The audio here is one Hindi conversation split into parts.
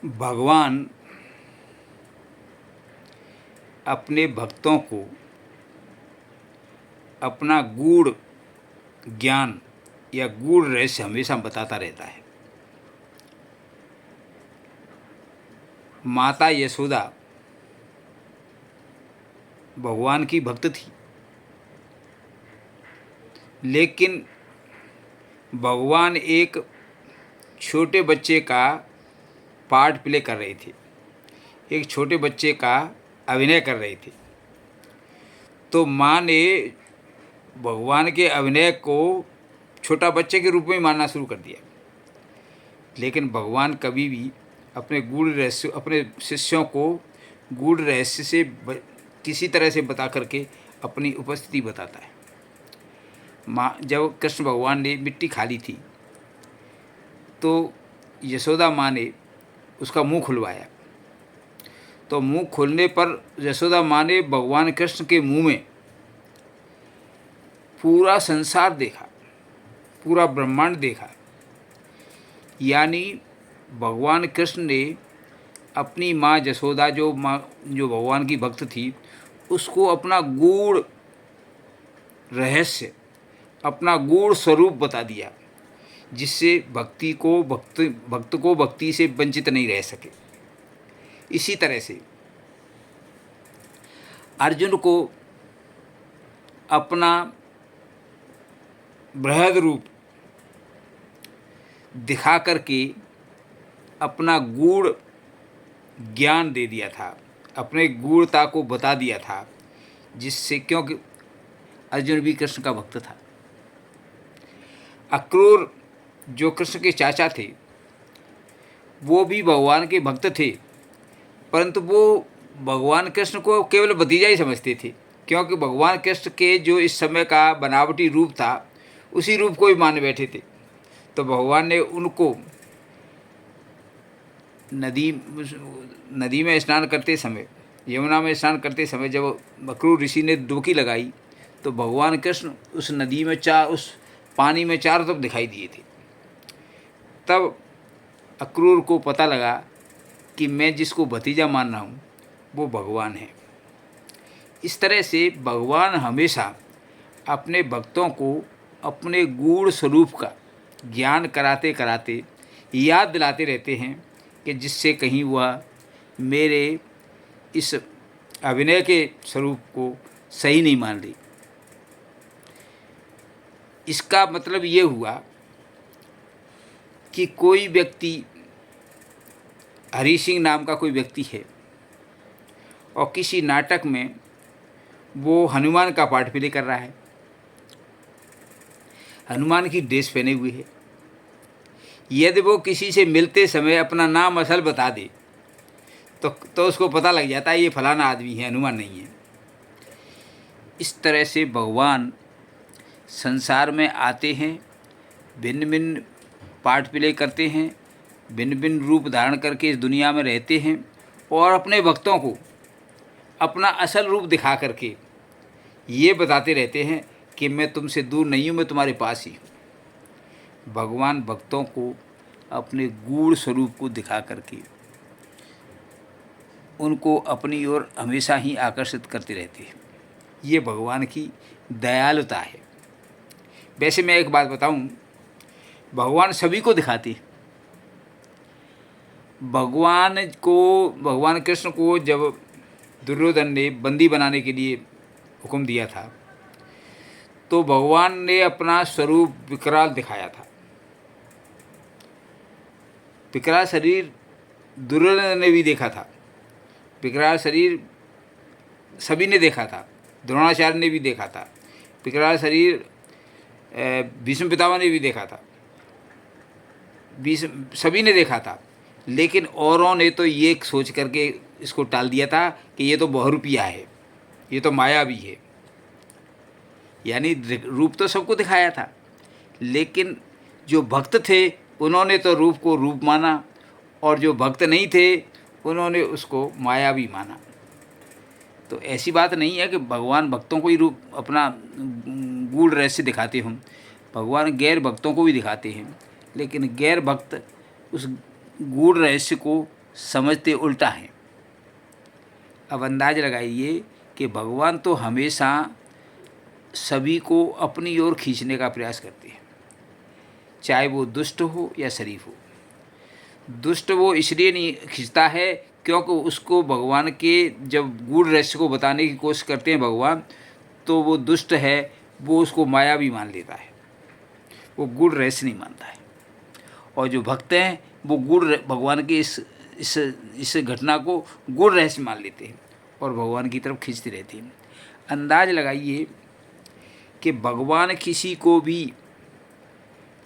भगवान अपने भक्तों को अपना गूढ़ ज्ञान या गूढ़ रहस्य हमेशा बताता रहता है। माता यशोदा भगवान की भक्त थी, लेकिन भगवान एक छोटे बच्चे का पार्ट प्ले कर रहे थे, एक छोटे बच्चे का अभिनय कर रहे थे। तो माँ ने भगवान के अभिनय को छोटा बच्चे के रूप में मानना शुरू कर दिया। लेकिन भगवान कभी भी अपने गूढ़ रहस्य, अपने शिष्यों को गूढ़ रहस्य से किसी तरह से बता करके अपनी उपस्थिति बताता है। माँ, जब कृष्ण भगवान ने मिट्टी खा ली थी तो यशोदा माँ ने उसका मुंह खुलवाया। तो मुंह खोलने पर यशोदा माँ ने भगवान कृष्ण के मुंह में पूरा संसार देखा, पूरा ब्रह्मांड देखा। यानी भगवान कृष्ण ने अपनी माँ यशोदा, जो भगवान की भक्त थी, उसको अपना गूढ़ रहस्य, अपना गूढ़ स्वरूप बता दिया, जिससे भक्त को भक्ति से वंचित नहीं रह सके। इसी तरह से अर्जुन को अपना बृहद रूप दिखा करके अपना गूढ़ ज्ञान दे दिया था, अपने गूढ़ता को बता दिया था, जिससे, क्योंकि अर्जुन भी कृष्ण का भक्त था। अक्रूर जो कृष्ण के चाचा थे, वो भी भगवान के भक्त थे, परंतु वो भगवान कृष्ण को केवल भतीजा ही समझते थे, क्योंकि भगवान कृष्ण के जो इस समय का बनावटी रूप था, उसी रूप को ही मान बैठे थे। तो भगवान ने उनको नदी में स्नान करते समय, यमुना में स्नान करते समय, जब अक्रूर ऋषि ने डुबकी लगाई तो भगवान कृष्ण उस नदी में उस पानी में चारों तरफ दिखाई दिए थे। तब अक्रूर को पता लगा कि मैं जिसको भतीजा मान रहा हूँ वो भगवान है। इस तरह से भगवान हमेशा अपने भक्तों को अपने गूढ़ स्वरूप का ज्ञान कराते कराते याद दिलाते रहते हैं, कि जिससे कहीं वह मेरे इस अभिनय के स्वरूप को सही नहीं मान ली। इसका मतलब ये हुआ कि कोई व्यक्ति, हरि सिंह नाम का कोई व्यक्ति है, और किसी नाटक में वो हनुमान का पार्ट प्ले कर रहा है, हनुमान की ड्रेस पहने हुए है। यदि वो किसी से मिलते समय अपना नाम असल बता दे तो उसको पता लग जाता है ये फलाना आदमी है, हनुमान नहीं है। इस तरह से भगवान संसार में आते हैं, भिन्न भिन्न पार्ट प्ले करते हैं, भिन्न भिन्न रूप धारण करके इस दुनिया में रहते हैं, और अपने भक्तों को अपना असल रूप दिखा करके ये बताते रहते हैं कि मैं तुमसे दूर नहीं हूँ, मैं तुम्हारे पास ही हूँ। भगवान भक्तों को अपने गूढ़ स्वरूप को दिखा करके उनको अपनी ओर हमेशा ही आकर्षित करते रहते हैं। ये भगवान की दयालुता है। वैसे मैं एक बात बताऊं, भगवान सभी को दिखाते हैं। भगवान कृष्ण को जब दुर्योधन ने बंदी बनाने के लिए हुक्म दिया था, तो भगवान ने अपना स्वरूप विकराल दिखाया था। विकराल शरीर दुर्योधन ने भी देखा था, विकराल शरीर सभी ने देखा था, द्रोणाचार्य ने भी देखा था, विकराल शरीर भीष्म पितामह ने भी देखा था, सभी ने देखा था। लेकिन औरों ने तो ये सोच करके इसको टाल दिया था कि ये तो बहुरूपिया है, ये तो माया भी है। यानी रूप तो सबको दिखाया था, लेकिन जो भक्त थे उन्होंने तो रूप को रूप माना, और जो भक्त नहीं थे उन्होंने उसको माया भी माना। तो ऐसी बात नहीं है कि भगवान भक्तों को ही रूप अपना गूढ़ रहस्य दिखाते हों, भगवान गैर भक्तों को भी दिखाते हैं, लेकिन गैर भक्त उस गूढ़ रहस्य को समझते उल्टा हैं। अब अंदाज लगाइए कि भगवान तो हमेशा सभी को अपनी ओर खींचने का प्रयास करते हैं, चाहे वो दुष्ट हो या शरीफ हो। दुष्ट वो इसलिए नहीं खींचता है क्योंकि उसको भगवान के जब गूढ़ रहस्य को बताने की कोशिश करते हैं भगवान, तो वो दुष्ट है, वो उसको माया भी मान लेता है, वो गूढ़ रहस्य नहीं मानता है। और जो भक्त हैं वो भगवान के इस घटना को गूढ़ रहस्य मान लेते हैं और भगवान की तरफ खींचते रहते हैं। अंदाज लगाइए कि भगवान किसी को भी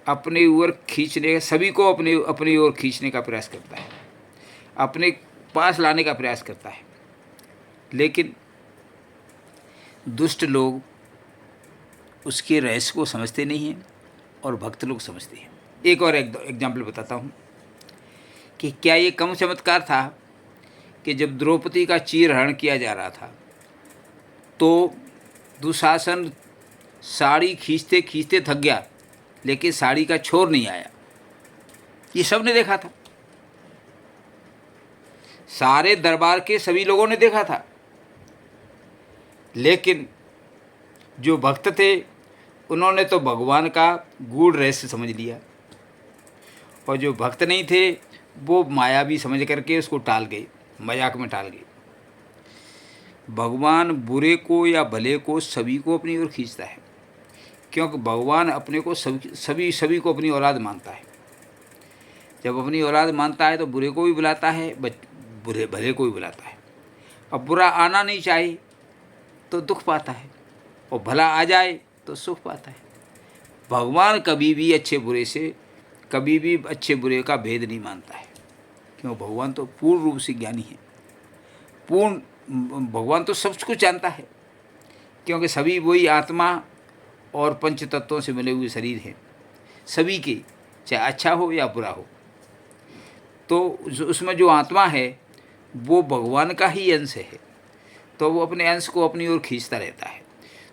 अपने ओर खींचने, सभी को अपनी ओर खींचने का प्रयास करता है, अपने पास लाने का प्रयास करता है, लेकिन दुष्ट लोग उसके रहस्य को समझते नहीं हैं और भक्त लोग समझते हैं। एक और एग्जाम्पल बताता हूँ कि क्या ये कम चमत्कार था कि जब द्रौपदी का चीरहरण किया जा रहा था तो दुशासन साड़ी खींचते खींचते थक गया, लेकिन साड़ी का छोर नहीं आया। ये सब ने देखा था, सारे दरबार के सभी लोगों ने देखा था, लेकिन जो भक्त थे उन्होंने तो भगवान का गूढ़ रहस्य समझ लिया, और जो भक्त नहीं थे वो मायावी समझ करके उसको टाल गए, मजाक में टाल गए। भगवान बुरे को या भले को सभी को अपनी ओर खींचता है, क्योंकि भगवान अपने को सभी को अपनी औलाद मानता है। जब अपनी औलाद मानता है तो बुरे को भी बुलाता है, बुरे भले को भी बुलाता है। अब बुरा आना नहीं चाहिए तो दुख पाता है, और भला आ जाए तो सुख पाता है। भगवान कभी भी अच्छे बुरे का भेद नहीं मानता है, क्यों? भगवान तो पूर्ण रूप से ज्ञानी है, भगवान तो सब कुछ जानता है, क्योंकि सभी वही आत्मा और पंच तत्वों से मिले हुए शरीर हैं सभी के, चाहे अच्छा हो या बुरा हो। तो उसमें जो आत्मा है वो भगवान का ही अंश है, तो वो अपने अंश को अपनी ओर खींचता रहता है।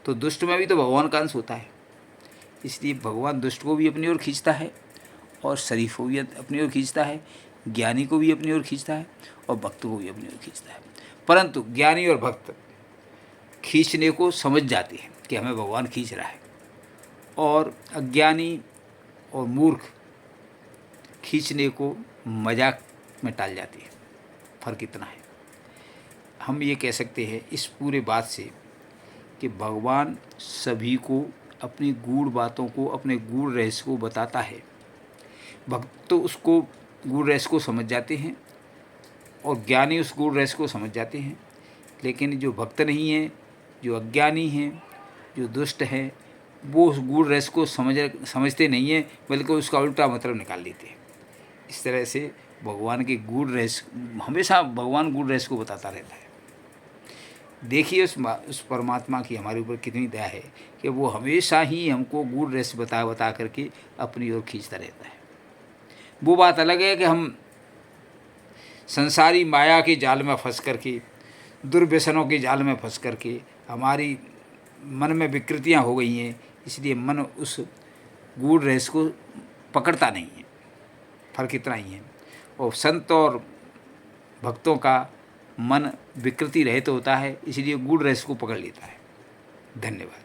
तो दुष्ट में भी तो भगवान का अंश होता है, इसलिए भगवान दुष्ट को भी अपनी ओर खींचता है और शरीफ को भी अपनी ओर खींचता है, ज्ञानी को भी अपनी ओर खींचता है और भक्त को भी अपनी ओर खींचता है। परंतु ज्ञानी और भक्त खींचने को समझ जाते हैं कि हमें भगवान खींच रहा है, और अज्ञानी और मूर्ख खींचने को मजाक में टाल जाते हैं। फर्क इतना है। हम ये कह सकते हैं इस पूरे बात से कि भगवान सभी को अपनी गूढ़ बातों को, अपने गूढ़ रहस्य को बताता है। भक्त तो उसको गूढ़ रहस्य को समझ जाते हैं और ज्ञानी उस गूढ़ रहस्य को समझ जाते हैं, लेकिन जो भक्त नहीं है, जो अज्ञानी हैं, जो दुष्ट हैं, वो उस गूढ़ रहस्य को समझते नहीं हैं, बल्कि उसका उल्टा मतलब निकाल लेते हैं। इस तरह से भगवान के गूढ़ रहस्य, हमेशा भगवान गूढ़ रहस्य को बताता रहता है। देखिए उस परमात्मा की हमारे ऊपर कितनी दया है कि वो हमेशा ही हमको गूढ़ रहस्य बता करके अपनी ओर खींचता रहता है। वो बात अलग है कि हम संसारी माया के जाल में फंस करके, दुर्व्यसनों के जाल में फंस करके हमारी मन में विकृतियाँ हो गई हैं, इसलिए मन उस गूढ़ रहस्य को पकड़ता नहीं है। फर्क इतना ही है। और संत और भक्तों का मन विकृति रहित होता है, इसलिए गूढ़ रहस्य को पकड़ लेता है। धन्यवाद।